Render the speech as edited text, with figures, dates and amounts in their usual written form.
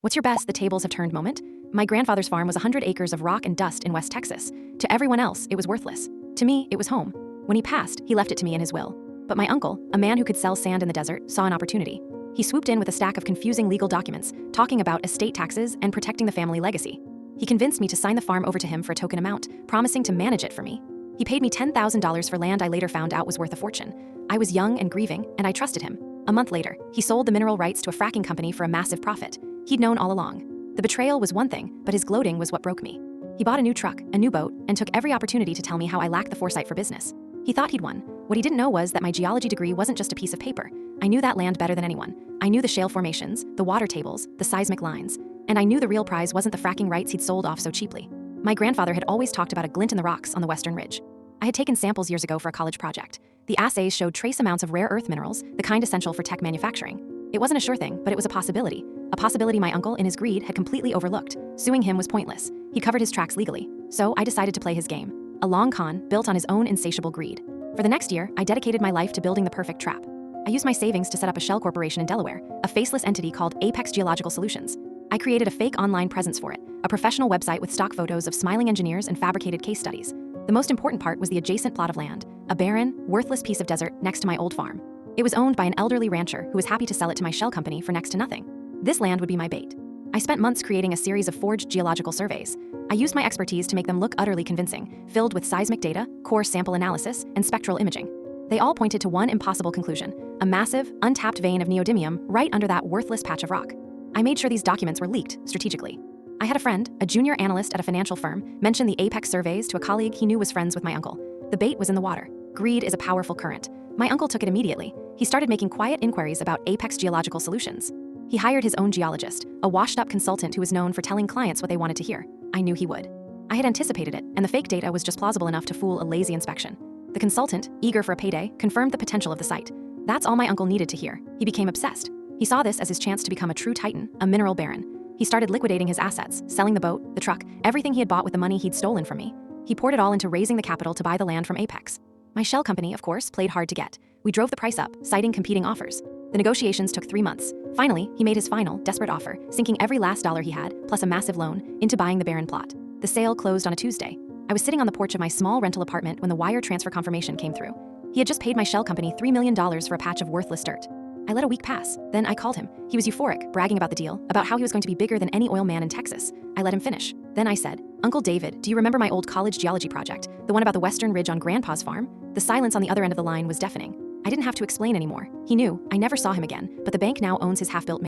What's your best the tables have turned moment? My grandfather's farm was 100 acres of rock and dust in West Texas. To everyone else, it was worthless. To me, it was home. When he passed, he left it to me in his will. But my uncle, a man who could sell sand in the desert, saw an opportunity. He swooped in with a stack of confusing legal documents, talking about estate taxes and protecting the family legacy. He convinced me to sign the farm over to him for a token amount, promising to manage it for me. He paid me $10,000 for land I later found out was worth a fortune. I was young and grieving, and I trusted him. A month later, he sold the mineral rights to a fracking company for a massive profit. He'd known all along. The betrayal was one thing, but his gloating was what broke me. He bought a new truck, a new boat, and took every opportunity to tell me how I lacked the foresight for business. He thought he'd won. What he didn't know was that my geology degree wasn't just a piece of paper. I knew that land better than anyone. I knew the shale formations, the water tables, the seismic lines, and I knew the real prize wasn't the fracking rights he'd sold off so cheaply. My grandfather had always talked about a glint in the rocks on the Western Ridge. I had taken samples years ago for a college project. The assays showed trace amounts of rare earth minerals, the kind essential for tech manufacturing. It wasn't a sure thing, but it was a possibility. A possibility my uncle, in his greed, had completely overlooked. Suing him was pointless. He covered his tracks legally. So I decided to play his game. A long con built on his own insatiable greed. For the next year, I dedicated my life to building the perfect trap. I used my savings to set up a shell corporation in Delaware, a faceless entity called Apex Geological Solutions. I created a fake online presence for it, a professional website with stock photos of smiling engineers and fabricated case studies. The most important part was the adjacent plot of land, a barren, worthless piece of desert next to my old farm. It was owned by an elderly rancher who was happy to sell it to my shell company for next to nothing. This land would be my bait. I spent months creating a series of forged geological surveys. I used my expertise to make them look utterly convincing, filled with seismic data, core sample analysis, and spectral imaging. They all pointed to one impossible conclusion: a massive, untapped vein of neodymium right under that worthless patch of rock. I made sure these documents were leaked strategically. I had a friend, a junior analyst at a financial firm, mention the Apex surveys to a colleague he knew was friends with my uncle. The bait was in the water. Greed is a powerful current. My uncle took it immediately. He started making quiet inquiries about Apex Geological Solutions. He hired his own geologist, a washed-up consultant who was known for telling clients what they wanted to hear. I knew he would. I had anticipated it, and the fake data was just plausible enough to fool a lazy inspection. The consultant, eager for a payday, confirmed the potential of the site. That's all my uncle needed to hear. He became obsessed. He saw this as his chance to become a true titan, a mineral baron. He started liquidating his assets, selling the boat, the truck, everything he had bought with the money he'd stolen from me. He poured it all into raising the capital to buy the land from Apex. My shell company, of course, played hard to get. We drove the price up, citing competing offers. The negotiations took 3 months. Finally, he made his final, desperate offer, sinking every last dollar he had, plus a massive loan, into buying the barren plot. The sale closed on a Tuesday. I was sitting on the porch of my small rental apartment when the wire transfer confirmation came through. He had just paid my shell company $3 million for a patch of worthless dirt. I let a week pass. Then I called him. He was euphoric, bragging about the deal, about how he was going to be bigger than any oil man in Texas. I let him finish. Then I said, "Uncle David, do you remember my old college geology project, the one about the Western Ridge on Grandpa's farm?" The silence on the other end of the line was deafening. I didn't have to explain anymore. He knew. I never saw him again, but the bank now owns his half-built